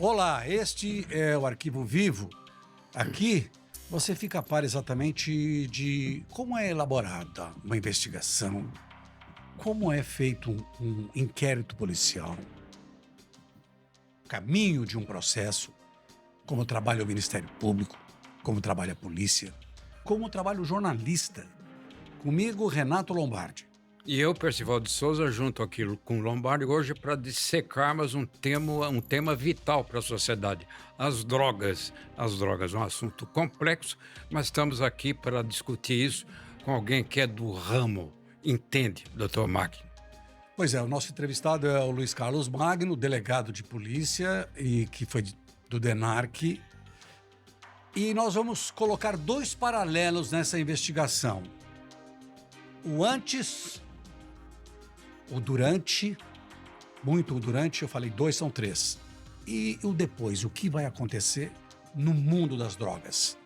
Olá, este é o Arquivo Vivo. Aqui você fica a par exatamente de como é elaborada uma investigação, como é feito um inquérito policial, o caminho de um processo, como trabalha o Ministério Público, como trabalha a polícia, como trabalha o jornalista. Comigo, Renato Lombardi. E eu, Percival de Souza, junto aqui com o Lombardi, hoje para dissecarmos um tema vital para a sociedade, as drogas. As drogas é um assunto complexo, mas estamos aqui para discutir isso com alguém que é do ramo, entende, Dr. Magno. Pois é, o nosso entrevistado é o Luiz Carlos Magno, delegado de polícia e que foi do DENARC. E nós vamos colocar dois paralelos nessa investigação. O antes, o durante, muito o durante, eu falei dois, são três. E o depois, o que vai acontecer no mundo das drogas.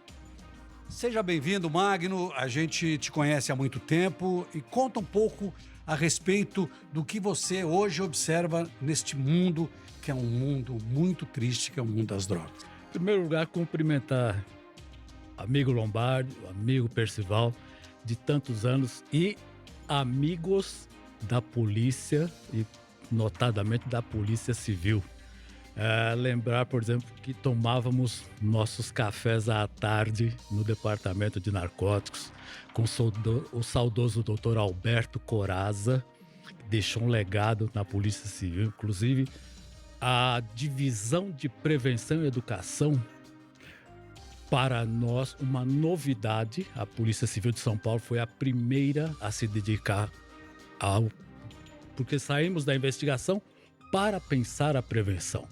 Seja bem-vindo, Magno, a gente te conhece há muito tempo e conta um pouco a respeito do que você hoje observa neste mundo, que é um mundo muito triste, que é o mundo das drogas. Em primeiro lugar, cumprimentar amigo Lombardi, amigo Percival, de tantos anos, e amigos da polícia, e notadamente da Polícia Civil. Lembrar, por exemplo, que tomávamos nossos cafés à tarde no Departamento de Narcóticos com o saudoso Dr. Alberto Corazza, que deixou um legado na Polícia Civil. Inclusive, a Divisão de Prevenção e Educação, para nós, uma novidade. A Polícia Civil de São Paulo foi a primeira a se dedicar porque saímos da investigação para pensar a prevenção.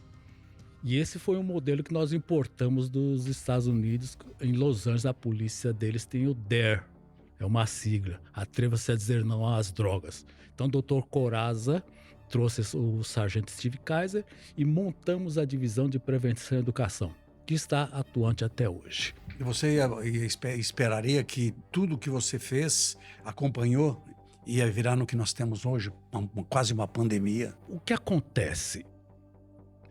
E esse foi um modelo que nós importamos dos Estados Unidos. Em Los Angeles, a polícia deles tem o DARE, é uma sigla, Atreva-se a Dizer Não às Drogas. Então, o Dr. Corazza trouxe o sargento Steve Kaiser e montamos a Divisão de Prevenção e Educação, que está atuante até hoje. E você esperaria que tudo que você fez, acompanhou, ia virar no que nós temos hoje, quase uma pandemia? O que acontece?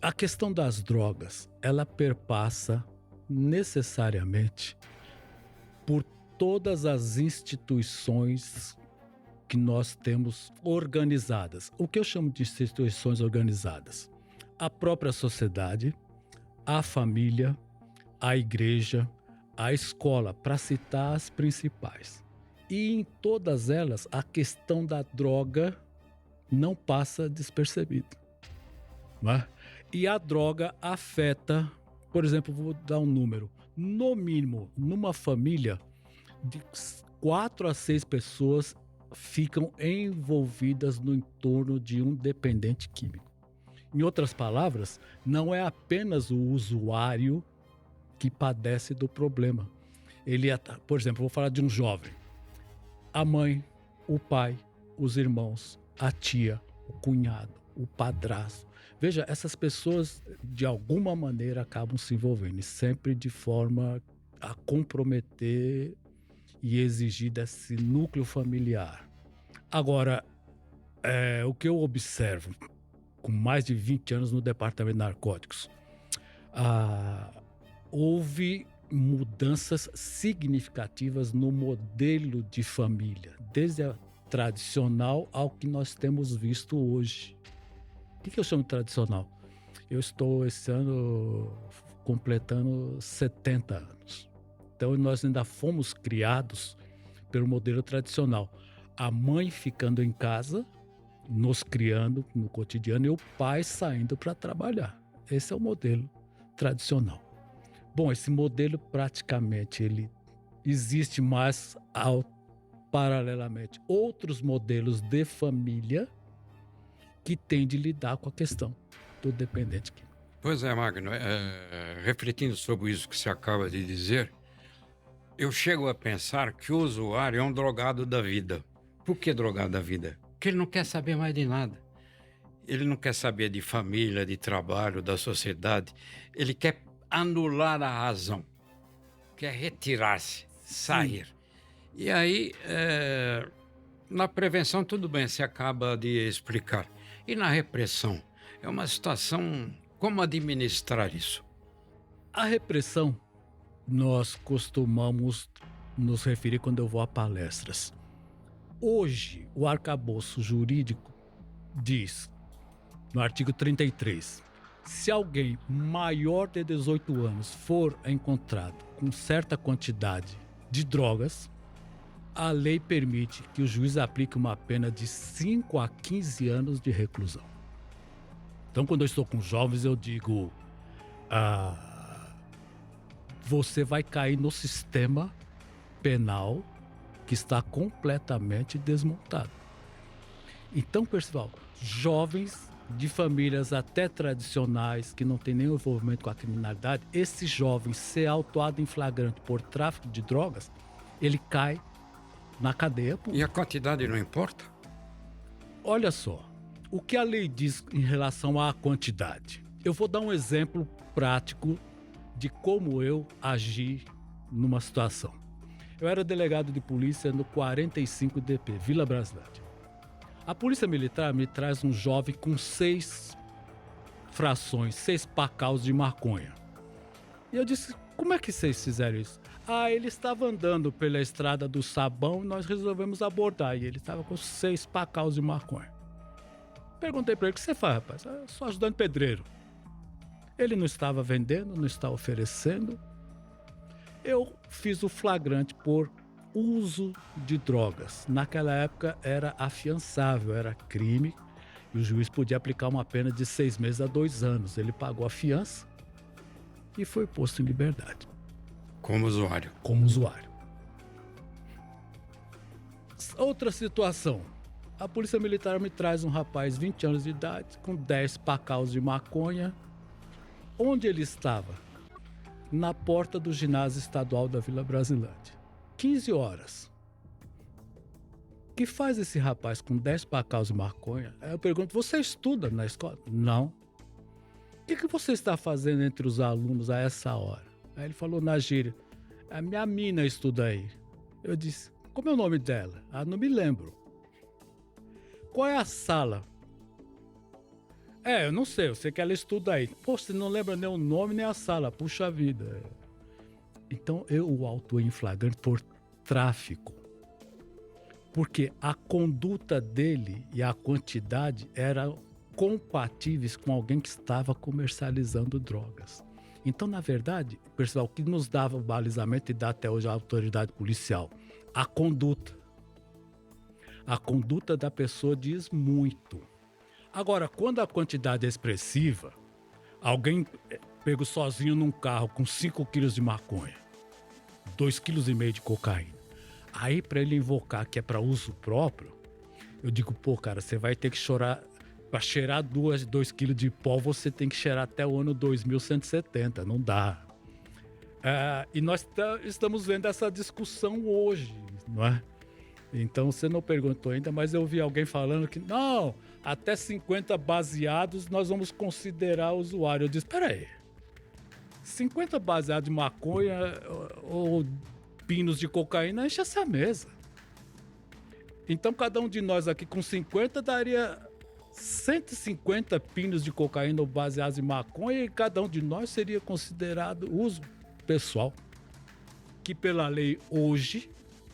A questão das drogas, ela perpassa necessariamente por todas as instituições que nós temos organizadas. O que eu chamo de instituições organizadas? A própria sociedade, a família, a igreja, a escola, para citar as principais. E em todas elas, a questão da droga não passa despercebida. Não é? E a droga afeta, por exemplo, vou dar um número, no mínimo, numa família, de 4 a 6 pessoas ficam envolvidas no entorno de um dependente químico. Em outras palavras, não é apenas o usuário que padece do problema. Por exemplo, vou falar de um jovem. A mãe, o pai, os irmãos, a tia, o cunhado, o padrasto. Veja, essas pessoas de alguma maneira acabam se envolvendo, e sempre de forma a comprometer e exigir desse núcleo familiar. Agora, o que eu observo com mais de 20 anos no Departamento de Narcóticos, houve mudanças significativas no modelo de família, desde a tradicional ao que nós temos visto hoje. O que eu chamo de tradicional? Eu estou esse ano completando 70 anos. Então nós ainda fomos criados pelo modelo tradicional. A mãe ficando em casa, nos criando no cotidiano, e o pai saindo para trabalhar. Esse é o modelo tradicional. Bom, esse modelo praticamente ele existe, mas paralelamente outros modelos de família que têm de lidar com a questão do dependente químico. Pois é, Magno, refletindo sobre isso que você acaba de dizer, eu chego a pensar que o usuário é um drogado da vida. Por que drogado da vida? Porque ele não quer saber mais de nada. Ele não quer saber de família, de trabalho, da sociedade. Ele quer anular a razão, quer retirar-se, sair. Sim. E aí, na prevenção, tudo bem, você acaba de explicar. E na repressão? É uma situação Como administrar isso? A repressão, nós costumamos nos referir quando eu vou a palestras. Hoje, o arcabouço jurídico diz, no artigo 33, se alguém maior de 18 anos for encontrado com certa quantidade de drogas, a lei permite que o juiz aplique uma pena de 5 a 15 anos de reclusão. Então, quando eu estou com jovens, eu digo, você vai cair no sistema penal que está completamente desmontado. Então, pessoal, jovens de famílias até tradicionais, que não tem nenhum envolvimento com a criminalidade, esse jovem ser autuado em flagrante por tráfico de drogas, ele cai na cadeia pública. E a quantidade não importa? Olha só, o que a lei diz em relação à quantidade? Eu vou dar um exemplo prático de como eu agi numa situação. Eu era delegado de polícia no 45 DP, Vila Brasilândia. A polícia militar me traz um jovem com 6 frações, 6 pacaus de maconha. E eu disse, como é que vocês fizeram isso? Ele estava andando pela estrada do Sabão e nós resolvemos abordar. E ele estava com 6 pacaus de maconha. Perguntei para ele, o que você faz, rapaz? Eu sou ajudante pedreiro. Ele não estava vendendo, não estava oferecendo. Eu fiz o flagrante por uso de drogas. Naquela época era afiançável, era crime. E o juiz podia aplicar uma pena de 6 meses a 2 anos. Ele pagou a fiança e foi posto em liberdade. Como usuário. Como usuário. Outra situação. A polícia militar me traz um rapaz de 20 anos de idade, com 10 pacaus de maconha. Onde ele estava? Na porta do ginásio estadual da Vila Brasilândia. 15 horas. O que faz esse rapaz com 10 pacaus de maconha? Aí eu pergunto, você estuda na escola? Não. O que você está fazendo entre os alunos a essa hora? Aí ele falou na gíria, a minha mina estuda aí. Eu disse, como é o nome dela? Não me lembro. Qual é a sala? Eu não sei, eu sei que ela estuda aí. Pô, você não lembra nem o nome nem a sala, puxa vida. Então eu o autuei em flagrante por tráfico. Porque a conduta dele e a quantidade eram compatíveis com alguém que estava comercializando drogas. Então, na verdade, pessoal, o que nos dava o balizamento e dá até hoje a autoridade policial? A conduta. A conduta da pessoa diz muito. Agora, quando a quantidade é expressiva, alguém pega sozinho num carro com 5 quilos de maconha, 2,5 quilos de cocaína. Aí, para ele invocar que é para uso próprio, eu digo, pô, cara, você vai ter que chorar. Para cheirar 2 quilos de pó, você tem que cheirar até o ano 2170. Não dá. E nós estamos vendo essa discussão hoje, não é? Então, você não perguntou ainda, mas eu vi alguém falando que, não, até 50 baseados nós vamos considerar usuário. Eu disse, peraí, 50 baseados de maconha ou pinos de cocaína enche essa mesa. Então, cada um de nós aqui com 50 daria 150 pinos de cocaína ou baseados em maconha e cada um de nós seria considerado uso pessoal. Que pela lei hoje,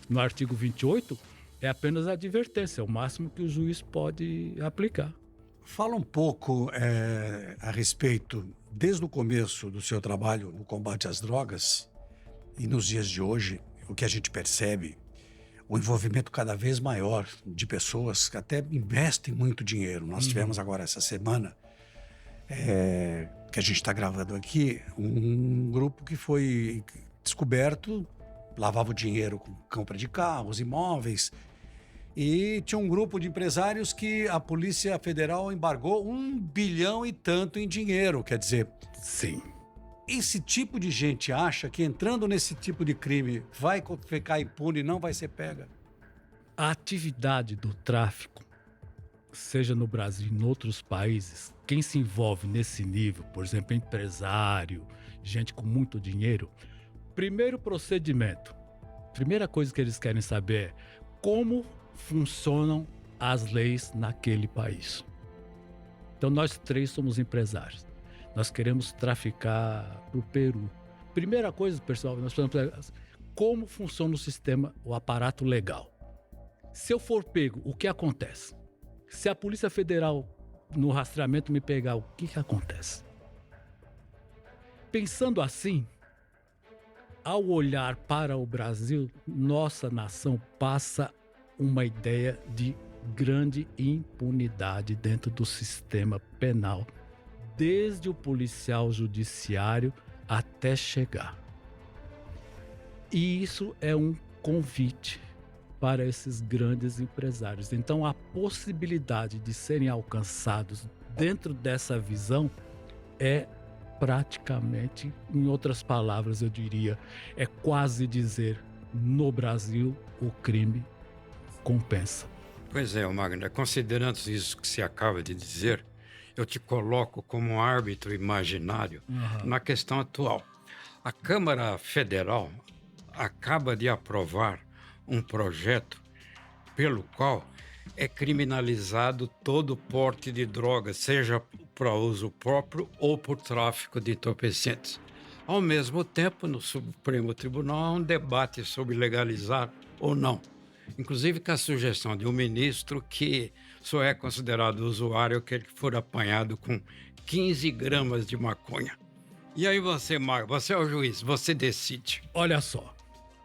no artigo 28, é apenas advertência, é o máximo que o juiz pode aplicar. Fala um pouco a respeito, desde o começo do seu trabalho no combate às drogas e nos dias de hoje, o que a gente percebe, o envolvimento cada vez maior de pessoas que até investem muito dinheiro. Nós tivemos agora essa semana, que a gente está gravando aqui, um grupo que foi descoberto, lavava o dinheiro com compra de carros, imóveis, e tinha um grupo de empresários que a Polícia Federal embargou 1 bilhão e tanto em dinheiro. Quer dizer, Sim. esse tipo de gente acha que entrando nesse tipo de crime vai ficar impune e não vai ser pega? A atividade do tráfico, seja no Brasil e em outros países, quem se envolve nesse nível, por exemplo, empresário, gente com muito dinheiro, primeiro procedimento, primeira coisa que eles querem saber é como funcionam as leis naquele país. Então nós 3 somos empresários. nós queremos traficar para o Peru. Primeira coisa, pessoal, nós precisamos como funciona o sistema, o aparato legal. Se eu for pego, o que acontece? Se a Polícia Federal no rastreamento me pegar, o que acontece? Pensando assim, ao olhar para o Brasil, nossa nação passa uma ideia de grande impunidade dentro do sistema penal, desde o policial judiciário até chegar. E isso é um convite para esses grandes empresários. Então, a possibilidade de serem alcançados dentro dessa visão é praticamente, em outras palavras, eu diria, é quase dizer, no Brasil, o crime compensa. Pois é, Magno, considerando isso que você acaba de dizer, eu te coloco como um árbitro imaginário na questão atual. A Câmara Federal acaba de aprovar um projeto pelo qual é criminalizado todo porte de drogas, seja para uso próprio ou por tráfico de entorpecentes. Ao mesmo tempo, no Supremo Tribunal há um debate sobre legalizar ou não. Inclusive com a sugestão de um ministro que só é considerado usuário aquele que for apanhado com 15 gramas de maconha. E aí você, Marco, você é o juiz, você decide. Olha só,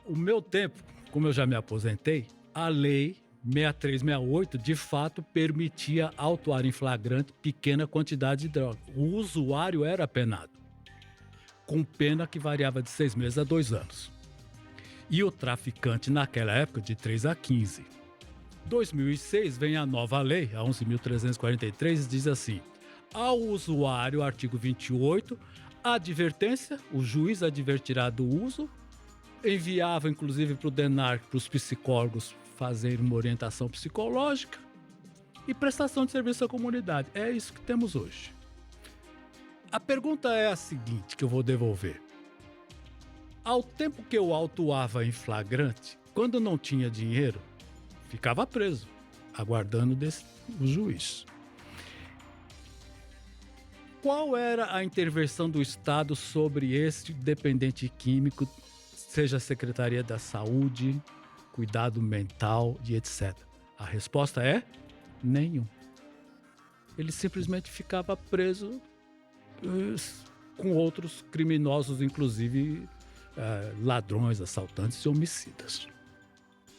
o meu tempo, como eu já me aposentei, a lei 6368 de fato permitia autuar em flagrante pequena quantidade de droga. O usuário era penado, com pena que variava de 6 meses a 2 anos. E o traficante naquela época de 3 a 15. 2006 vem a nova lei, a 11.343, diz assim: ao usuário, artigo 28, advertência, o juiz advertirá do uso, enviava inclusive para o DENARC, para os psicólogos fazerem uma orientação psicológica e prestação de serviço à comunidade. É isso que temos hoje. A pergunta é a seguinte, que eu vou devolver. Ao tempo que eu autuava em flagrante, quando não tinha dinheiro, ficava preso, aguardando o juiz. Qual era a intervenção do Estado sobre esse dependente químico, seja a Secretaria da Saúde, Cuidado Mental e etc? A resposta é nenhum. Ele simplesmente ficava preso com outros criminosos, inclusive ladrões, assaltantes e homicidas.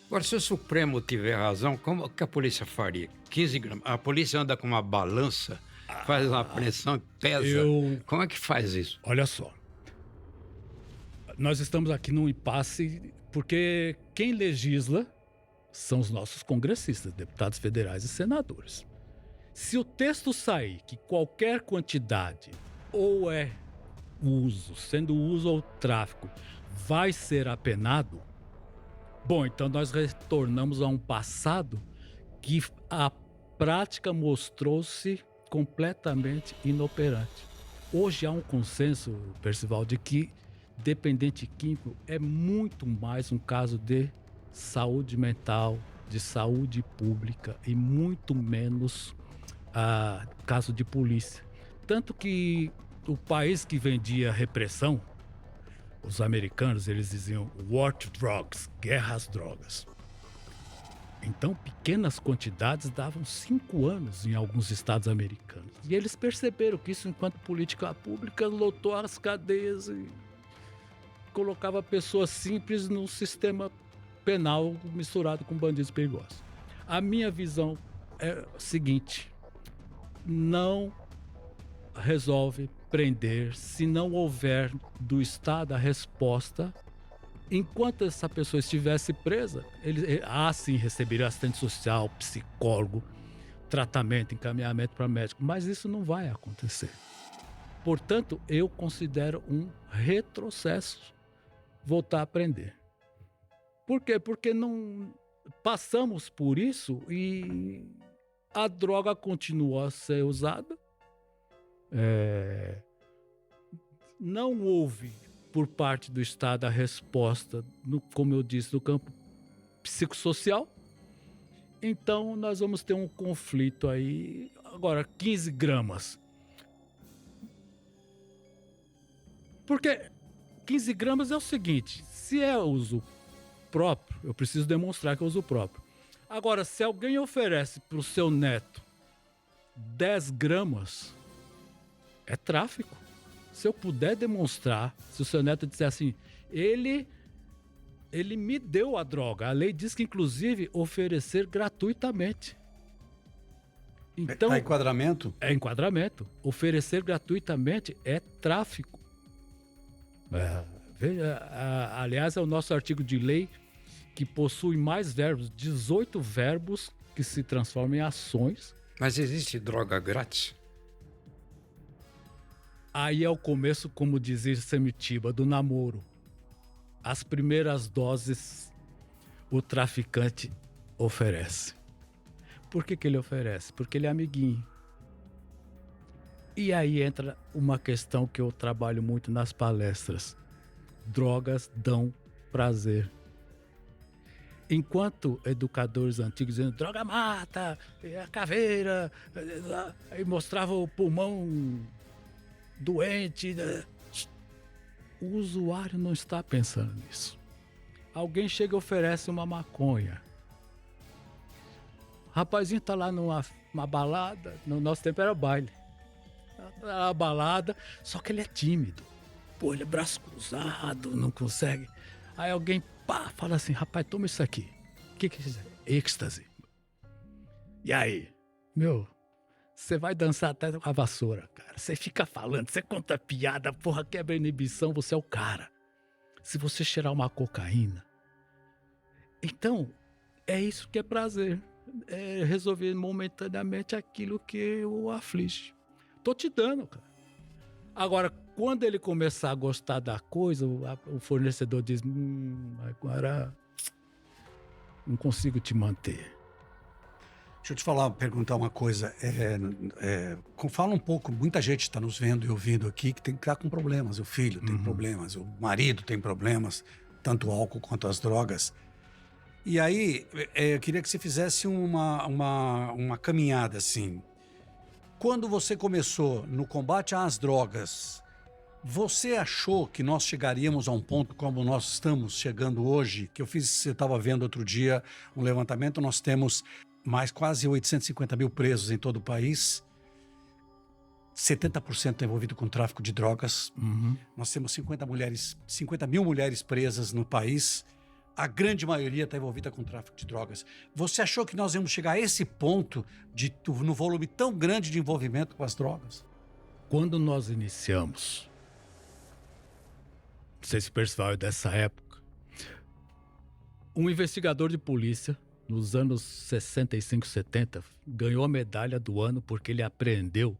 Agora, se o Supremo tiver razão, como que a polícia faria? 15 gramas. A polícia anda com uma balança, faz uma pressão e pesa. Como é que faz isso? Olha só. Nós estamos aqui num impasse porque quem legisla são os nossos congressistas, deputados federais e senadores. Se o texto sair que qualquer quantidade ou é uso, sendo uso ou tráfico, vai ser apenado, bom, então nós retornamos a um passado que a prática mostrou-se completamente inoperante. Hoje há um consenso, Percival, de que dependente químico é muito mais um caso de saúde mental, de saúde pública e muito menos caso de polícia. Tanto que o país que vendia repressão, os americanos, eles diziam war to drugs, guerra às drogas. Então, pequenas quantidades davam 5 anos em alguns estados americanos. E eles perceberam que isso, enquanto política pública, lotou as cadeias e colocava pessoas simples no sistema penal misturado com bandidos perigosos. A minha visão é a seguinte: não resolve prender se não houver do Estado a resposta. Enquanto essa pessoa estivesse presa, ele sim receberia assistente social, psicólogo, tratamento, encaminhamento para médico, mas isso não vai acontecer. Portanto, eu considero um retrocesso voltar a prender. Por quê? Porque não passamos por isso e a droga continua a ser usada. Não houve, por parte do Estado, a resposta, como eu disse, no campo psicossocial. Então, nós vamos ter um conflito aí. Agora, 15 gramas. Porque 15 gramas é o seguinte, se é uso próprio, eu preciso demonstrar que é uso próprio. Agora, se alguém oferece para o seu neto 10 gramas, é tráfico. Se eu puder demonstrar, se o seu neto disser assim, ele me deu a droga. A lei diz que, inclusive, oferecer gratuitamente. Então, É enquadramento? é enquadramento. Oferecer gratuitamente é tráfico. Veja, aliás, é o nosso artigo de lei que possui mais verbos, 18 verbos que se transformam em ações. Mas existe droga grátis? Aí é o começo, como dizia Semitiba, do namoro. As primeiras doses o traficante oferece. Por que ele oferece? Porque ele é amiguinho. E aí entra uma questão que eu trabalho muito nas palestras. Drogas dão prazer. Enquanto educadores antigos dizendo droga mata, a caveira, aí mostrava o pulmão doente. O usuário não está pensando nisso. Alguém chega e oferece uma maconha. O rapazinho tá lá numa balada, no nosso tempo era baile. Tá na balada, só que ele é tímido. Pô, ele é braço cruzado, não consegue. Aí alguém, fala assim, rapaz, toma isso aqui. O que é isso? Êxtase. E aí? Você vai dançar até com a vassoura, cara. Você fica falando, você conta piada, porra, quebra a inibição, você é o cara. Se você cheirar uma cocaína. Então, é isso que é prazer. É resolver momentaneamente aquilo que o aflige. Tô te dando, cara. Agora, quando ele começar a gostar da coisa, o fornecedor diz, agora não consigo te manter. Deixa eu te perguntar uma coisa. Fala um pouco, muita gente está nos vendo e ouvindo aqui que está com problemas. O filho tem problemas, o marido tem problemas, tanto o álcool quanto as drogas. E aí, eu queria que você fizesse uma caminhada assim. Quando você começou no combate às drogas, você achou que nós chegaríamos a um ponto como nós estamos chegando hoje? Que eu estava vendo outro dia um levantamento, nós temos mais quase 850 mil presos em todo o país. 70% envolvido com tráfico de drogas. Nós temos 50 mil mulheres presas no país. A grande maioria está envolvida com tráfico de drogas. Você achou que nós íamos chegar a esse ponto no volume tão grande de envolvimento com as drogas? Quando nós iniciamos, não sei se o pessoal é dessa época, um investigador de polícia, nos anos 65, 70, ganhou a medalha do ano porque ele apreendeu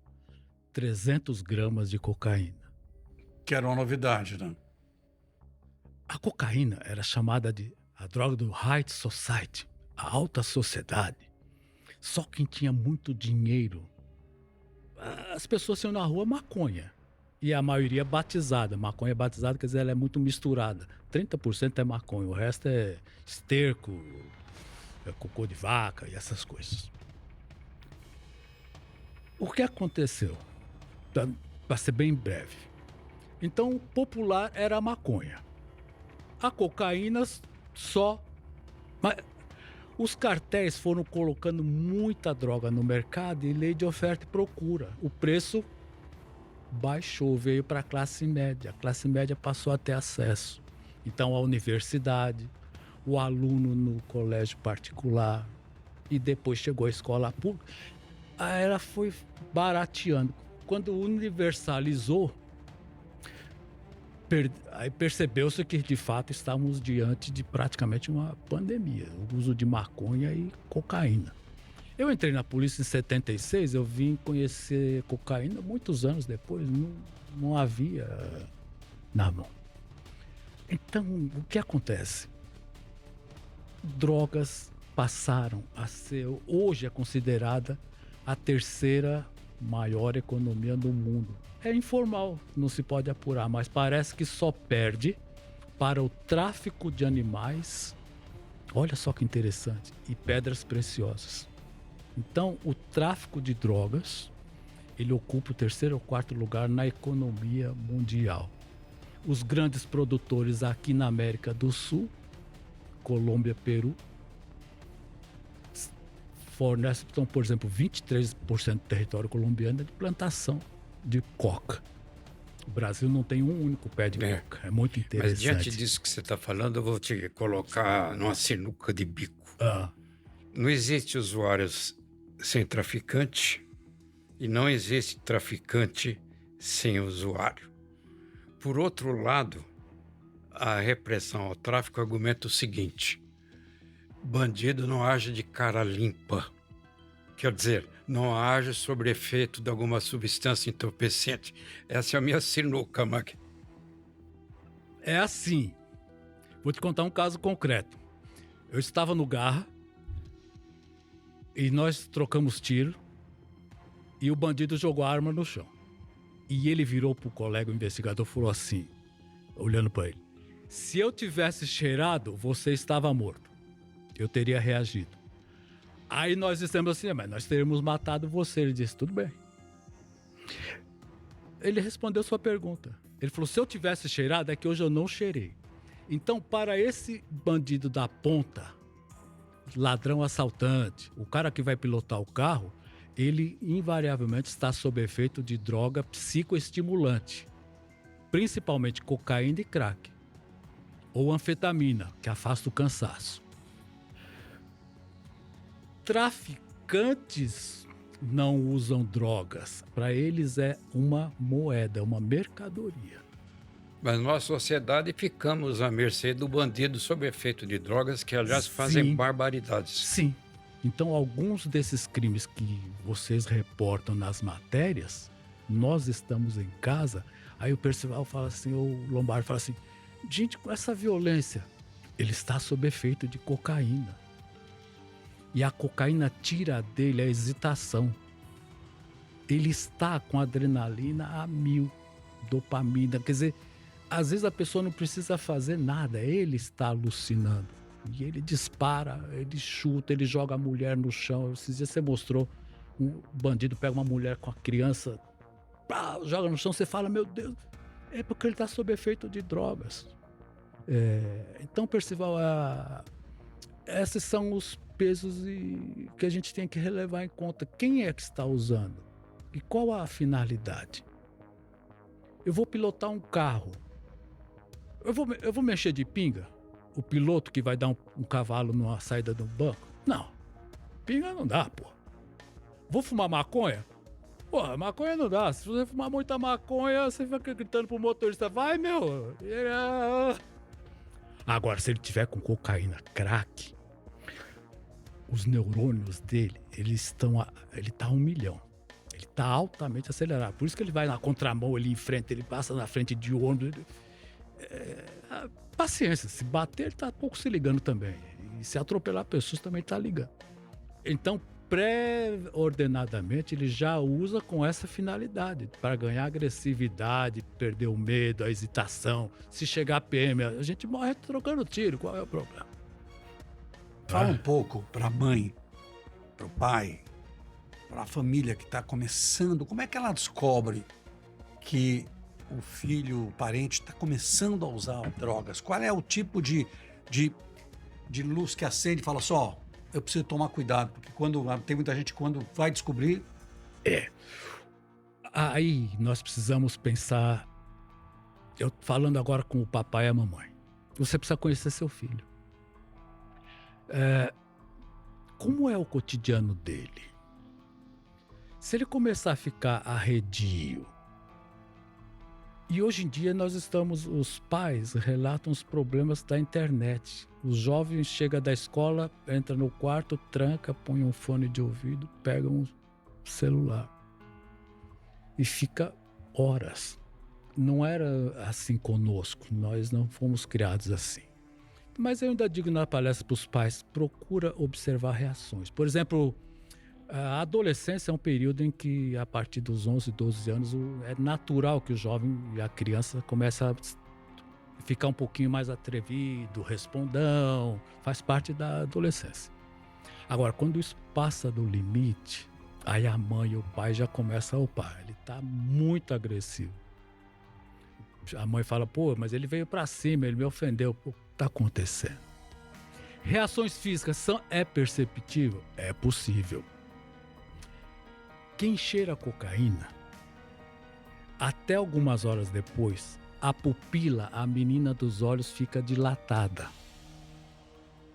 300 gramas de cocaína. Que era uma novidade, né? A cocaína era chamada de a droga do High Society, a alta sociedade. Só quem tinha muito dinheiro. As pessoas tinham na rua maconha. E a maioria batizada. Maconha batizada quer dizer, ela é muito misturada. 30% é maconha, o resto é esterco, é cocô de vaca e essas coisas. O que aconteceu? Para ser bem breve. Então, o popular era a maconha. A cocaína só. Mas os cartéis foram colocando muita droga no mercado e lei de oferta e procura. O preço baixou, veio para a classe média. A classe média passou a ter acesso. Então, a universidade, o aluno no colégio particular e depois chegou a escola pública. Aí ela foi barateando. Quando universalizou, aí percebeu-se que, de fato, estávamos diante de praticamente uma pandemia. O uso de maconha e cocaína. Eu entrei na polícia em 76, eu vim conhecer cocaína muitos anos depois. Não havia na mão. Então, o que acontece? Drogas passaram a ser, hoje é considerada a terceira maior economia do mundo. É informal, não se pode apurar, mas parece que só perde para o tráfico de animais, olha só que interessante, e pedras preciosas. Então, o tráfico de drogas, ele ocupa o terceiro ou quarto lugar na economia mundial. Os grandes produtores aqui na América do Sul, Colômbia, Peru, fornecem, então, por exemplo, 23% do território colombiano é de plantação de coca. O Brasil não tem um único pé de coca. É muito interessante. Mas diante disso que você está falando, eu vou te colocar numa sinuca de bico. Não existe usuários sem traficante e não existe traficante sem usuário. Por outro lado, a repressão ao tráfico argumenta o seguinte: bandido não age de cara limpa. Quer dizer, não age sob efeito de alguma substância entorpecente. Essa é a minha sinuca, Mag. É assim. Vou te contar um caso concreto. Eu estava no Garra e nós trocamos tiro e o bandido jogou a arma no chão. E ele virou pro colega, o investigador, e falou assim, olhando para ele: se eu tivesse cheirado, você estava morto. Eu teria reagido. Aí nós dissemos assim: mas nós teríamos matado você. Ele disse: tudo bem. Ele respondeu sua pergunta. Ele falou: se eu tivesse cheirado, é que hoje eu não cheirei. Então, para esse bandido da ponta, ladrão assaltante, o cara que vai pilotar o carro, ele invariavelmente está sob efeito de droga psicoestimulante, principalmente cocaína e crack, ou anfetamina, que afasta o cansaço. Traficantes não usam drogas. Para eles é uma moeda, uma mercadoria. Mas nós, sociedade, ficamos à mercê do bandido sob efeito de drogas, que, aliás, fazem barbaridades. Sim. Então, alguns desses crimes que vocês reportam nas matérias, nós estamos em casa, aí o Percival fala assim, o Lombardi fala assim: gente, com essa violência, ele está sob efeito de cocaína. E a cocaína tira dele a hesitação. Ele está com adrenalina a 1000, dopamina. Quer dizer, às vezes a pessoa não precisa fazer nada, ele está alucinando. E ele dispara, ele chuta, ele joga a mulher no chão. Esses dias você mostrou, um bandido pega uma mulher com a criança, pá, joga no chão, você fala: meu Deus, é porque ele está sob efeito de drogas. Então, Percival, esses são os pesos que a gente tem que relevar em conta. Quem é que está usando? E qual a finalidade? Eu vou pilotar um carro. Eu vou mexer de pinga? O piloto que vai dar um cavalo numa saída do banco? Não. Pinga não dá, pô. Vou fumar maconha? Pô, maconha não dá. Se você fumar muita maconha, você fica gritando pro motorista: vai, meu. Agora, se ele tiver com cocaína, crack, os neurônios dele, ele tá 1 milhão. Ele tá altamente acelerado. Por isso que ele vai na contramão, ele enfrenta, ele passa na frente de ônibus. Paciência, se bater, ele tá pouco se ligando também. E se atropelar pessoas, também tá ligando. Então, pré-ordenadamente, ele já usa com essa finalidade, para ganhar agressividade, perder o medo, a hesitação. Se chegar a PM, a gente morre trocando tiro. Qual é o problema? Fala um pouco para a mãe, para o pai, para a família que está começando. Como é que ela descobre que o filho, o parente, está começando a usar drogas? Qual é o tipo de luz que acende e fala só: eu preciso tomar cuidado, porque tem muita gente, quando vai descobrir... Aí nós precisamos pensar, eu falando agora com o papai e a mamãe, você precisa conhecer seu filho. Como é o cotidiano dele? Se ele começar a ficar arredio, e hoje em dia os pais relatam os problemas da internet. Os jovens chegam da escola, entram no quarto, tranca, põe um fone de ouvido, pega um celular e fica horas. Não era assim conosco, nós não fomos criados assim. Mas eu ainda digo na palestra para os pais: procura observar reações. Por exemplo, a adolescência é um período em que, a partir dos 11, 12 anos, é natural que o jovem e a criança comece a ficar um pouquinho mais atrevido, respondão, faz parte da adolescência. Agora, quando isso passa do limite, aí a mãe e o pai já começam: opa, ele está muito agressivo. A mãe fala, pô, mas ele veio pra cima, ele me ofendeu. Pô, o que tá acontecendo? Reações físicas é perceptível? É possível. Quem cheira cocaína, até algumas horas depois, a pupila, a menina dos olhos, fica dilatada.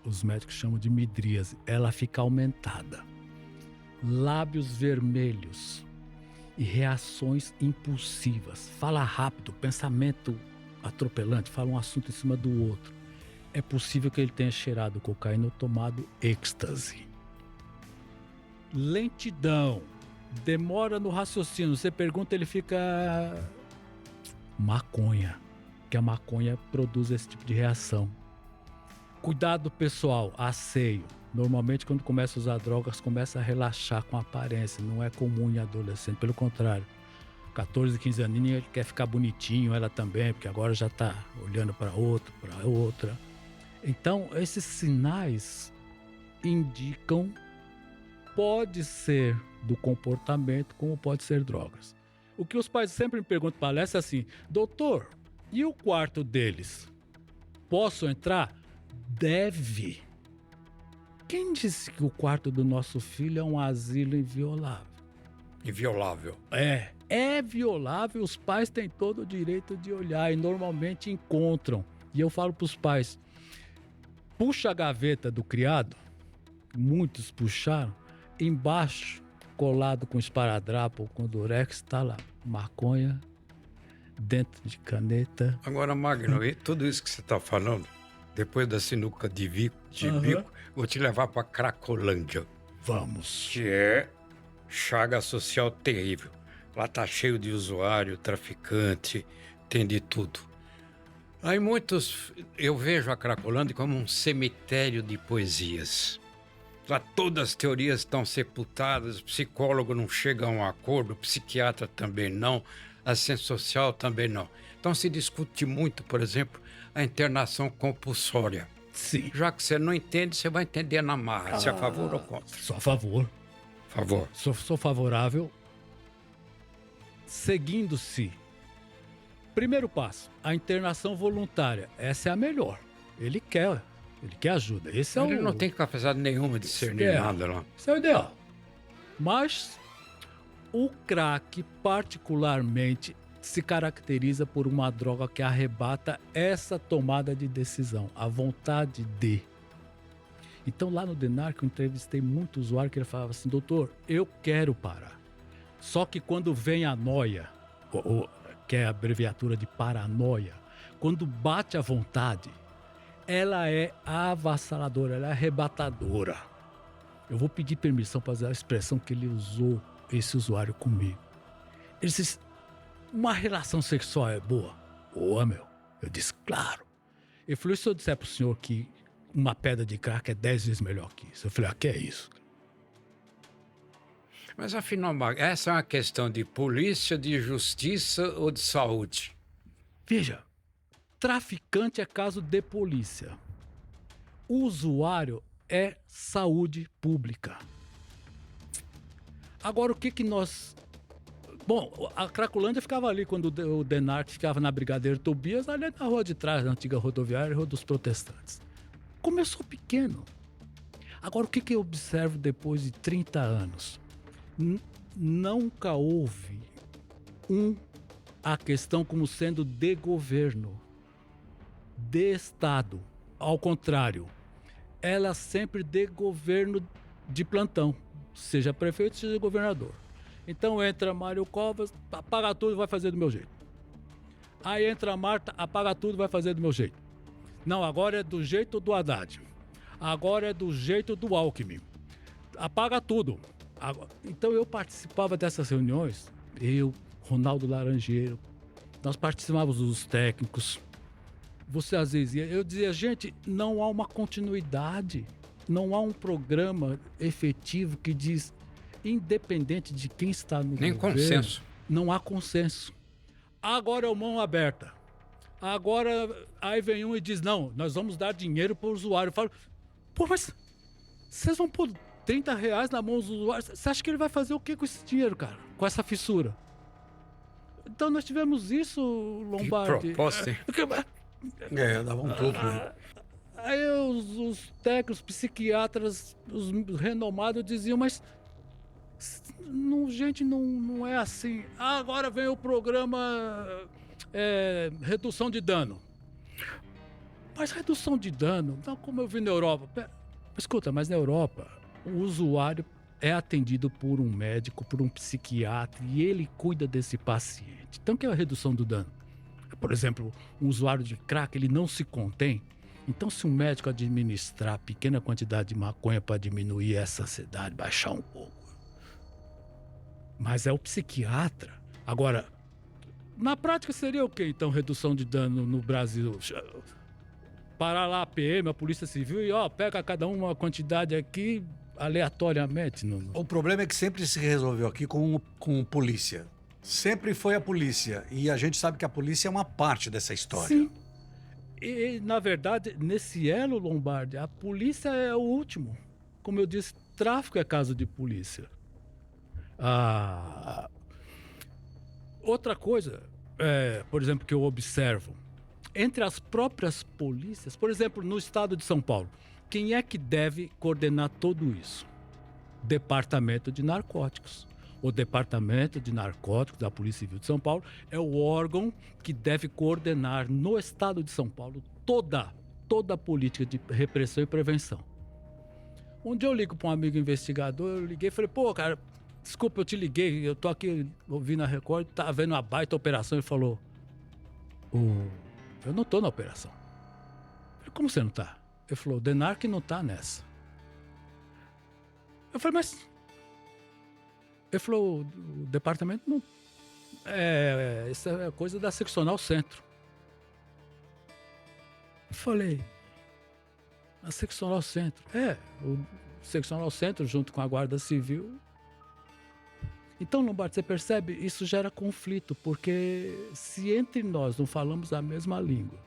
Os médicos chamam de midríase. Ela fica aumentada. Lábios vermelhos e reações impulsivas. Fala rápido, pensamento atropelante, fala um assunto em cima do outro. É possível que ele tenha cheirado cocaína ou tomado êxtase. Lentidão. Demora no raciocínio. Você pergunta, ele fica... Maconha. Que a maconha produz esse tipo de reação. Cuidado pessoal, asseio. Normalmente, quando começa a usar drogas, começa a relaxar com a aparência. Não é comum em adolescente, pelo contrário. 14, 15 aninhos, ele quer ficar bonitinho, ela também, porque agora já está olhando para outro, para outra. Então, esses sinais indicam, pode ser do comportamento, como pode ser drogas. O que os pais sempre me perguntam, palestra, é assim, doutor, e o quarto deles? Posso entrar? Deve. Quem disse que o quarto do nosso filho é um asilo inviolável? Inviolável. É violável, os pais têm todo o direito de olhar e normalmente encontram. E eu falo para os pais, puxa a gaveta do criado, muitos puxaram, embaixo, colado com esparadrapo ou com durex, está lá, maconha, dentro de caneta. Agora, Magno, e tudo isso que você está falando, depois da sinuca de bico, vou te levar para Cracolândia. Vamos. Que é chaga social terrível. Lá tá cheio de usuário, traficante, tem de tudo. Aí eu vejo a Cracolândia como um cemitério de poesias. Lá todas as teorias estão sepultadas, psicólogo não chega a um acordo, psiquiatra também não, assistente social também não. Então se discute muito, por exemplo, a internação compulsória. Sim. Já que você não entende, você vai entender na marra, se é a favor ou contra. Sou a favor. Favor. Sou favorável. Seguindo-se. Primeiro passo, a internação voluntária. Essa é a melhor. Ele quer ajuda. Esse Ele não tem capacidade nenhuma de discernir nada lá. Isso é o ideal. Mas o crack, particularmente, se caracteriza por uma droga que arrebata essa tomada de decisão, a vontade de. Então, lá no DENARC, eu entrevistei muito usuário que ele falava assim, doutor, eu quero parar. Só que quando vem a noia, que é a abreviatura de paranoia, quando bate a vontade, ela é avassaladora, ela é arrebatadora. Eu vou pedir permissão para usar a expressão que ele usou, esse usuário comigo. Ele disse, uma relação sexual é boa? Boa, meu. Eu disse, claro. Ele falou, e se eu disser para o senhor que uma pedra de crack é 10 vezes melhor que isso? Eu falei, que é isso? Mas afinal, essa é uma questão de polícia, de justiça ou de saúde? Veja, traficante é caso de polícia. O usuário é saúde pública. Agora, o que nós... Bom, a Cracolândia ficava ali quando o DENARC ficava na Brigadeiro Tobias, ali na rua de trás, na antiga rodoviária, Rua dos Protestantes. Começou pequeno. Agora, o que eu observo depois de 30 anos? Nunca houve a questão como sendo de governo, de Estado. Ao contrário, ela sempre de governo de plantão, seja prefeito, seja governador. Então entra Mário Covas, apaga tudo, vai fazer do meu jeito. Aí entra a Marta, apaga tudo, vai fazer do meu jeito. Não, agora é do jeito do Haddad. Agora é do jeito do Alckmin. Apaga tudo. Então eu participava dessas reuniões, eu, Ronaldo Laranjeiro, nós participávamos dos técnicos. Você às vezes eu dizia, gente, não há uma continuidade, não há um programa efetivo que diz, independente de quem está no nem governo, consenso. Não há consenso. Agora é mão aberta. Agora aí vem um e diz, não, nós vamos dar dinheiro para o usuário. Eu falo, pô, mas vocês vão pôr R$30 na mão do usuário, você acha que ele vai fazer o que com esse dinheiro, cara? Com essa fissura? Então nós tivemos isso, Lombardi. Que proposta, hein? Davam tudo, né? Aí os técnicos, psiquiatras, os renomados diziam, mas gente, não é assim. Agora vem o programa redução de dano. Mas redução de dano, não como eu vi na Europa. Escuta, mas na Europa, o usuário é atendido por um médico, por um psiquiatra, e ele cuida desse paciente. Então, o que é a redução do dano? Por exemplo, um usuário de crack, ele não se contém. Então, se um médico administrar pequena quantidade de maconha para diminuir essa ansiedade, baixar um pouco. Mas é o psiquiatra. Agora, na prática seria o quê, então, redução de dano no Brasil? Parar lá a PM, a Polícia Civil, e pega cada uma quantidade aqui aleatoriamente. O problema é que sempre se resolveu aqui com polícia. Sempre foi a polícia. E a gente sabe que a polícia é uma parte dessa história. Sim. E, na verdade, nesse elo, Lombardi, a polícia é o último. Como eu disse, tráfico é caso de polícia. Outra coisa, por exemplo, que eu observo, entre as próprias polícias, por exemplo, no estado de São Paulo, quem é que deve coordenar tudo isso? Departamento de Narcóticos. O Departamento de Narcóticos da Polícia Civil de São Paulo é o órgão que deve coordenar no estado de São Paulo toda a política de repressão e prevenção. Um dia eu ligo para um amigo investigador, eu liguei e falei, cara, desculpa, eu te liguei, eu tô aqui ouvindo a Record, tá vendo uma baita operação. Ele falou, eu não tô na operação. Eu falei, como você não tá? Ele falou, o DENARC não tá nessa. Eu falei, mas... Ele falou, o departamento não... Isso é coisa da Seccional Centro. Eu falei, a Seccional Centro? O Seccional Centro junto com a Guarda Civil. Então, Lombardi, você percebe? Isso gera conflito, porque se entre nós não falamos a mesma língua,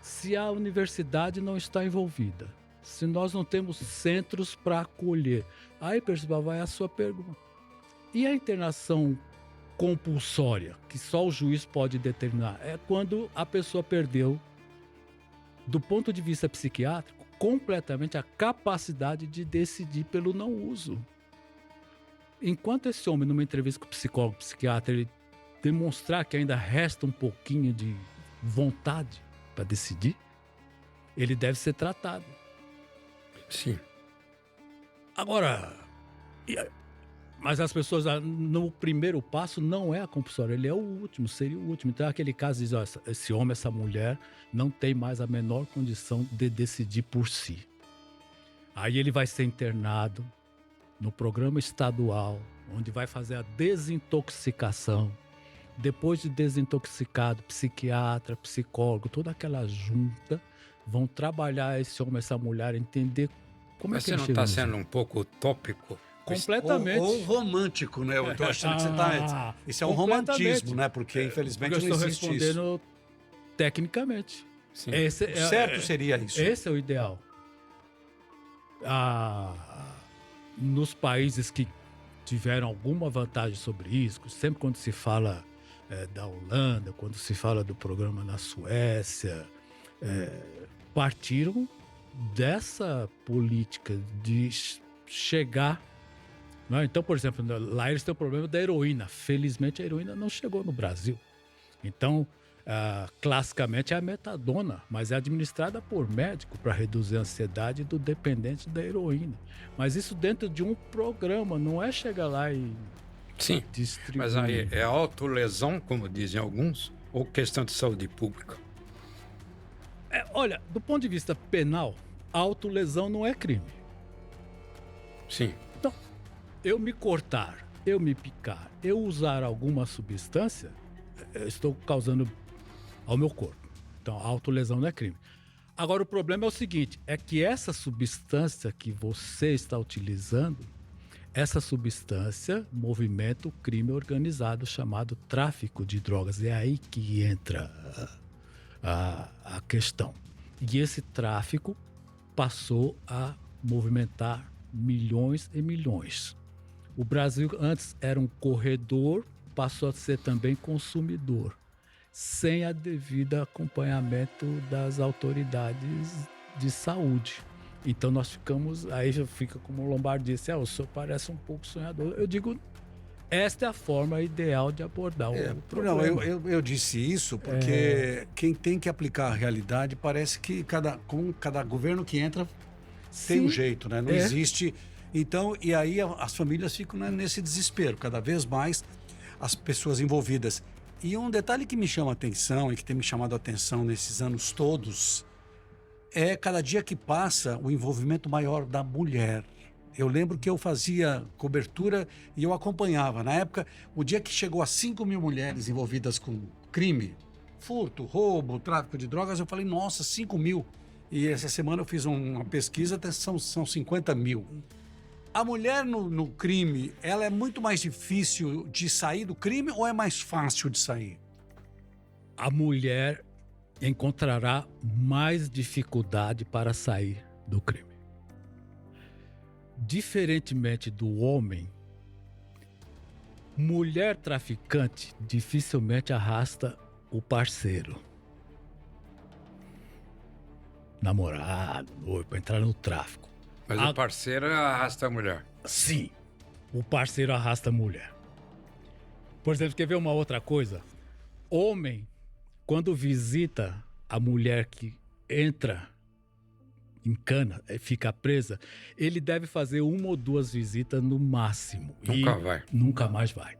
se a universidade não está envolvida, se nós não temos centros para acolher, aí, Percival, vai a sua pergunta. E a internação compulsória, que só o juiz pode determinar, é quando a pessoa perdeu, do ponto de vista psiquiátrico, completamente a capacidade de decidir pelo não uso. Enquanto esse homem, numa entrevista com o psicólogo, psiquiatra, ele demonstrar que ainda resta um pouquinho de vontade para decidir, ele deve ser tratado. Sim. Agora, mas as pessoas, no primeiro passo, não é a compulsória, ele é o último, seria o último. Então, aquele caso diz, esse homem, essa mulher, não tem mais a menor condição de decidir por si. Aí ele vai ser internado no programa estadual, onde vai fazer a desintoxicação. Depois de desintoxicado, psiquiatra, psicólogo, toda aquela junta, vão trabalhar esse homem, essa mulher, entender como Mas é que você não está sendo um pouco utópico? Completamente. Ou romântico, né? Eu tô achando que você tá... Isso é um romantismo, né? Porque, infelizmente, porque não eu existe estou isso. respondendo tecnicamente. Sim. Certo seria isso. Esse é o ideal. Nos países que tiveram alguma vantagem sobre isso, sempre quando se fala da Holanda, quando se fala do programa na Suécia, partiram dessa política de chegar... Não, então, por exemplo, lá eles têm o problema da heroína. Felizmente, a heroína não chegou no Brasil. Então, classicamente é a metadona, mas é administrada por médico para reduzir a ansiedade do dependente da heroína. Mas isso dentro de um programa, não é chegar lá e Sim, distribuir. mas aí é autolesão, como dizem alguns, ou questão de saúde pública? Olha, do ponto de vista penal, a autolesão não é crime. Sim. Então, eu me cortar, eu me picar, eu usar alguma substância, eu estou causando ao meu corpo. Então, a autolesão não é crime. Agora, o problema é o seguinte, é que essa substância que você está utilizando, essa substância movimenta o crime organizado chamado tráfico de drogas. É aí que entra a questão. E esse tráfico passou a movimentar milhões e milhões. O Brasil antes era um corredor passou a ser também consumidor, sem a devida acompanhamento das autoridades de saúde. Então nós ficamos, aí já fica como o Lombardi disse, o senhor parece um pouco sonhador. Eu digo, esta é a forma ideal de abordar o problema. Não, eu disse isso porque quem tem que aplicar a realidade parece que com cada governo que entra tem um jeito, né? Não existe. Então, e aí as famílias ficam, né, nesse desespero, cada vez mais as pessoas envolvidas. E um detalhe que me chama a atenção e que tem me chamado a atenção nesses anos todos é cada dia que passa o envolvimento maior da mulher. Eu lembro que eu fazia cobertura e eu acompanhava. Na época, o dia que chegou a 5.000 mulheres envolvidas com crime, furto, roubo, tráfico de drogas, eu falei, nossa, 5.000. E essa semana eu fiz uma pesquisa, até são 50.000. A mulher no crime, ela é muito mais difícil de sair do crime ou é mais fácil de sair? A mulher encontrará mais dificuldade para sair do crime. Diferentemente do homem, mulher traficante dificilmente arrasta o parceiro, namorado, noivo, para entrar no tráfico. Mas o parceiro arrasta a mulher. Sim, o parceiro arrasta a mulher. Por exemplo, quer ver uma outra coisa? Homem, quando visita a mulher que entra em cana, fica presa, ele deve fazer 1 ou 2 visitas no máximo. Nunca mais vai.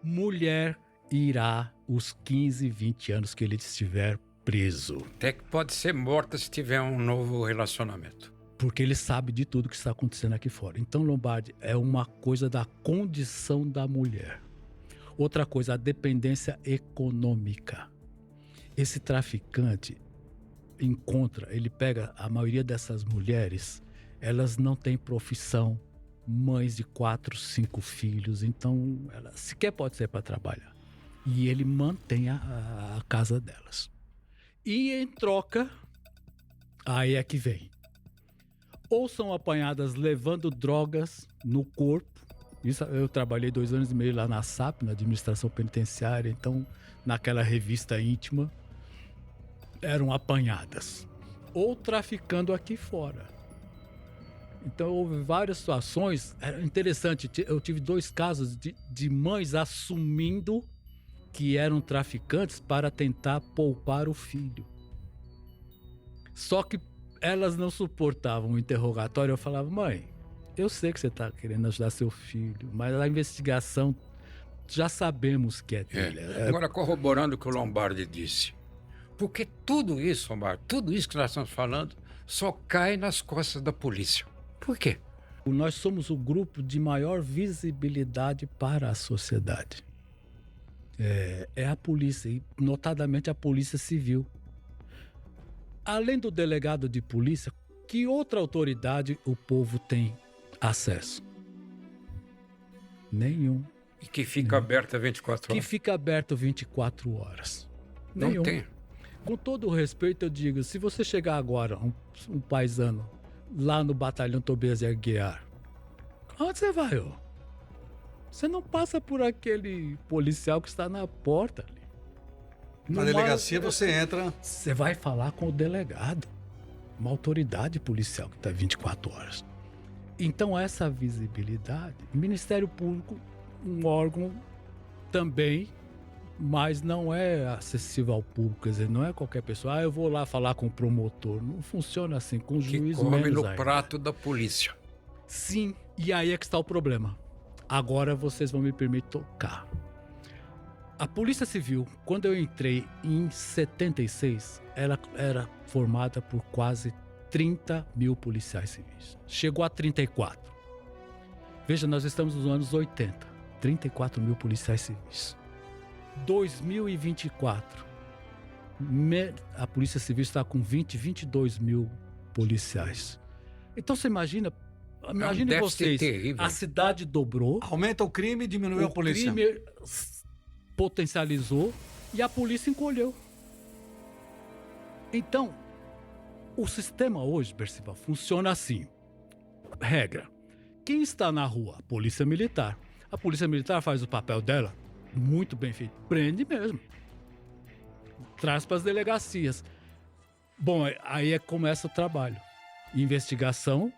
Mulher irá os 15, 20 anos que ele estiver preso. Até que pode ser morta se tiver um novo relacionamento. Porque ele sabe de tudo que está acontecendo aqui fora. Então, Lombardi, é uma coisa da condição da mulher. Outra coisa, a dependência econômica. Esse traficante ele pega a maioria dessas mulheres, elas não têm profissão, mães de 4, 5 filhos, então ela sequer pode ser para trabalhar. E ele mantém a casa delas. E em troca, aí é que vem. Ou são apanhadas levando drogas no corpo. Isso, eu trabalhei 2 anos e meio lá na SAP, na administração penitenciária, então naquela revista íntima, eram apanhadas. Ou traficando aqui fora. Então houve várias situações. Era interessante, eu tive 2 casos de mães assumindo que eram traficantes para tentar poupar o filho. Só que elas não suportavam o interrogatório. Eu falava, mãe, eu sei que você está querendo ajudar seu filho, mas a investigação já sabemos que é dele. Agora, corroborando o que o Lombardi disse, porque tudo isso, Lombardi, tudo isso que nós estamos falando, só cai nas costas da polícia. Por quê? Nós somos o grupo de maior visibilidade para a sociedade. É a polícia, e notadamente a Polícia Civil. Além do delegado de polícia, que outra autoridade o povo tem acesso? Nenhum. E que fica aberta 24 horas? Que fica aberto 24 horas. Não Nenhum. tem. Com todo o respeito, eu digo, se você chegar agora, um paisano, lá no batalhão Tobias de Aguiar, onde você vai, ó? Você não passa por aquele policial que está na porta ali. Na delegacia você entra... Você vai falar com o delegado, uma autoridade policial que está 24 horas. Então essa visibilidade, Ministério Público, um órgão também, mas não é acessível ao público, quer dizer, não é qualquer pessoa, eu vou lá falar com o promotor, não funciona assim, com o juiz come menos no ainda. prato da polícia. Sim, e aí é que está o problema. Agora vocês vão me permitir tocar. A Polícia Civil, quando eu entrei em 76, ela era formada por quase 30.000 policiais civis. Chegou a 34. Veja, nós estamos nos anos 80. 34.000 policiais civis. 2024, a Polícia Civil está com 22 mil policiais. Então você imagina vocês, terrível. a cidade dobrou. Aumenta o crime e diminui a polícia. O crime potencializou e a polícia encolheu. Então, o sistema hoje, Percival, funciona assim. Regra. Quem está na rua? Polícia Militar. A Polícia Militar faz o papel dela Muito bem feito. Prende mesmo. Traz para as delegacias. Bom, aí começa o trabalho. Investigação,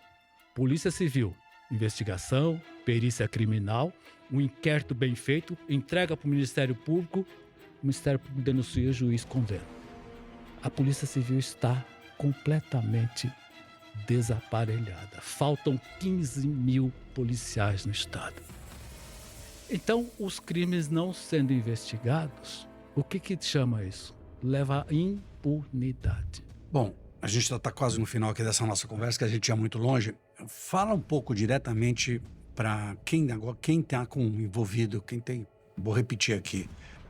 Polícia Civil. Investigação, perícia criminal, um inquérito bem feito, entrega para o Ministério Público, o Ministério Público denuncia, o juiz condena. A Polícia Civil está completamente desaparelhada. Faltam 15 mil policiais no estado. Então, os crimes não sendo investigados, o que chama isso? Leva à impunidade. Bom, a gente está quase no final aqui dessa nossa conversa, que a gente ia muito longe. Fala um pouco diretamente para quem está envolvido, quem tem, vou repetir aqui,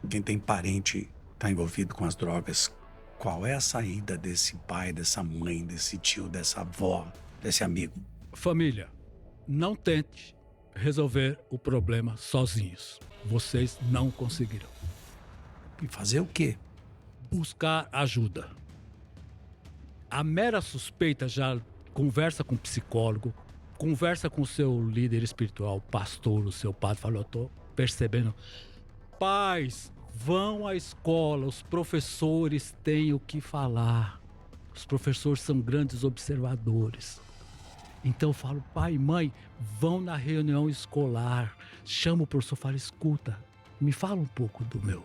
quem tem parente está envolvido com as drogas. Qual é a saída desse pai, dessa mãe, desse tio, dessa avó, desse amigo? Família, não tente resolver o problema sozinhos. Vocês não conseguirão. E fazer o quê? Buscar ajuda. A mera suspeita já conversa com o psicólogo, conversa com o seu líder espiritual, pastor, o seu padre, fala, eu tô percebendo. Pais, vão à escola, os professores têm o que falar. Os professores são grandes observadores. Então eu falo, pai e mãe, vão na reunião escolar, chama o professor, fala, escuta, me fala um pouco do meu.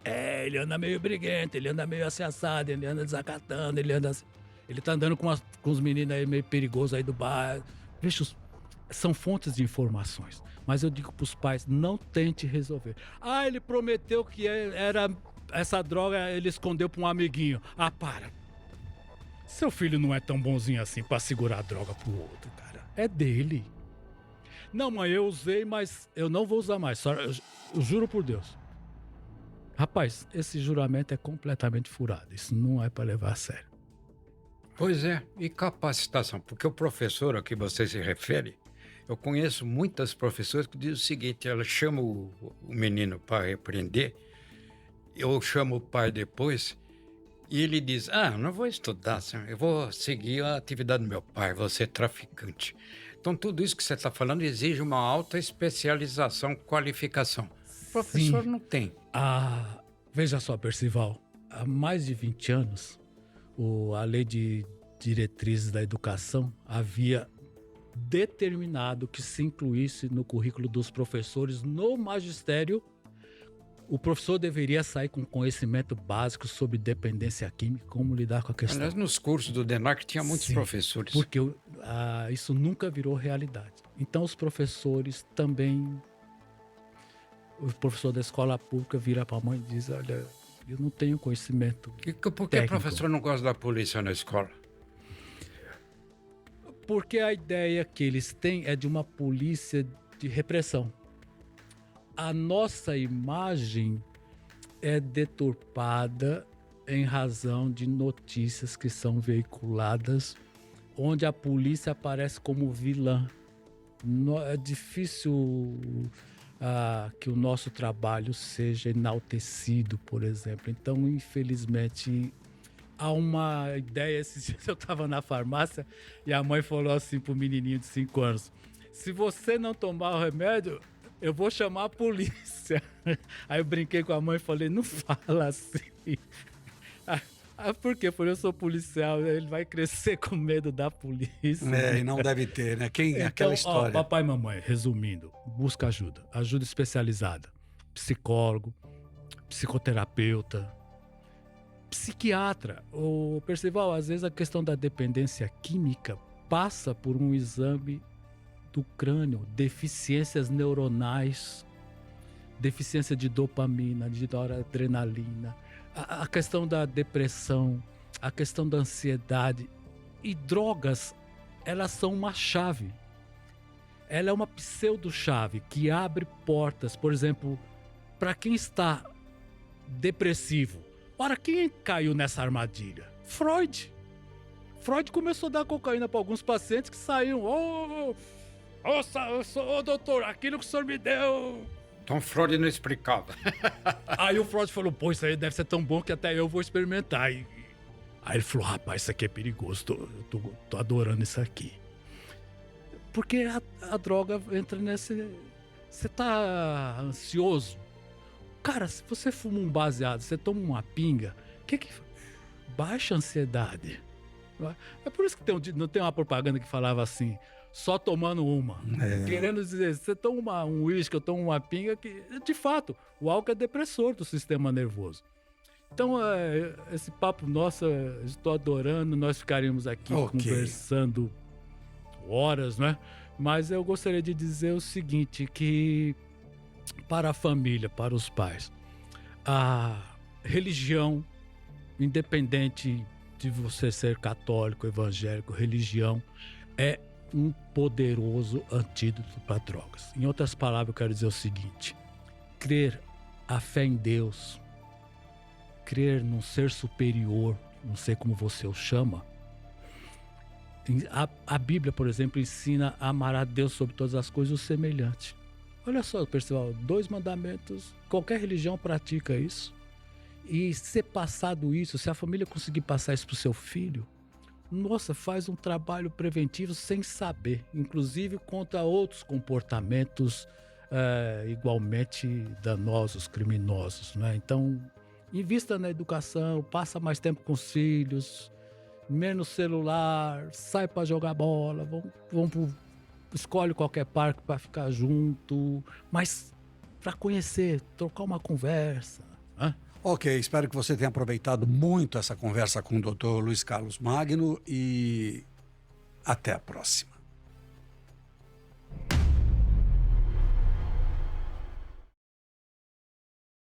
Ele anda meio briguento, ele anda meio assado, ele anda desacatando, ele tá andando com os meninos aí meio perigosos aí do bairro. Veja, são fontes de informações. Mas eu digo pros pais, não tente resolver. Ele prometeu que era essa droga, ele escondeu pra um amiguinho. Para. Seu filho não é tão bonzinho assim pra segurar a droga pro outro, cara. É dele. Não, mãe, eu usei, mas eu não vou usar mais. Eu juro por Deus. Rapaz, esse juramento é completamente furado. Isso não é pra levar a sério. Pois é, e capacitação, porque o professor a que você se refere, eu conheço muitas professoras que dizem o seguinte, ela chama o menino para repreender, eu chamo o pai depois, e ele diz, não vou estudar, senhor, eu vou seguir a atividade do meu pai, vou ser traficante. Então tudo isso que você está falando exige uma alta especialização, qualificação. O professor não tem. Veja só, Percival, há mais de 20 anos, a Lei de Diretrizes da Educação havia determinado que se incluísse no currículo dos professores no magistério, o professor deveria sair com conhecimento básico sobre dependência química, como lidar com a questão. Aliás, nos cursos do DENARC tinha muitos professores. Porque isso nunca virou realidade. Então os professores também... O professor da escola pública vira para a mãe e diz, olha, eu não tenho conhecimento Por que o professor não gosta da polícia na escola? Porque a ideia que eles têm é de uma polícia de repressão. A nossa imagem é deturpada em razão de notícias que são veiculadas, onde a polícia aparece como vilã. É difícil que o nosso trabalho seja enaltecido, por exemplo. Então, infelizmente, há uma ideia. Esses dias eu estava na farmácia e a mãe falou assim pro menininho de 5 anos, se você não tomar o remédio, eu vou chamar a polícia. Aí eu brinquei com a mãe e falei, não fala assim. Por quê? Porque eu sou policial, ele vai crescer com medo da polícia. E não deve ter, né? Então, aquela história. Papai e mamãe, resumindo, busca ajuda. Ajuda especializada. Psicólogo, psicoterapeuta, psiquiatra. Percival, às vezes a questão da dependência química passa por um exame do crânio, deficiências neuronais, deficiência de dopamina, de noradrenalina, a questão da depressão, a questão da ansiedade. E drogas, elas são uma chave. Ela é uma pseudo-chave que abre portas, por exemplo, para quem está depressivo. Ora, quem caiu nessa armadilha? Freud. Freud começou a dar cocaína para alguns pacientes que saíam. Doutor, aquilo que o senhor me deu... Então Freud não explicava. Aí o Freud falou, isso aí deve ser tão bom que até eu vou experimentar. Aí ele falou, rapaz, isso aqui é perigoso, tô adorando isso aqui. Porque a droga entra nesse Você tá ansioso? Cara, se você fuma um baseado, você toma uma pinga, que baixa a ansiedade. É por isso que não tem uma propaganda que falava assim, só tomando uma. Querendo dizer, você toma um uísque, eu tomo uma pinga, que de fato, o álcool é depressor do sistema nervoso. Então, esse papo nosso, estou adorando, nós ficaríamos aqui conversando horas, né? Mas eu gostaria de dizer o seguinte, que para a família, para os pais, a religião, independente de você ser católico, evangélico, religião, é um poderoso antídoto para drogas. Em outras palavras, eu quero dizer o seguinte, crer, a fé em Deus, crer num ser superior, não sei como você o chama. A Bíblia, por exemplo, ensina a amar a Deus sobre todas as coisas, o semelhante. Olha só, pessoal, 2 mandamentos, qualquer religião pratica isso. E ser passado isso, se a família conseguir passar isso para o seu filho, nossa, faz um trabalho preventivo sem saber, inclusive contra outros comportamentos igualmente danosos, criminosos, né? Então, invista na educação, passa mais tempo com os filhos, menos celular, sai para jogar bola, escolhe qualquer parque para ficar junto, mas para conhecer, trocar uma conversa, né? Ok, espero que você tenha aproveitado muito essa conversa com o Dr. Luiz Carlos Magno e até a próxima.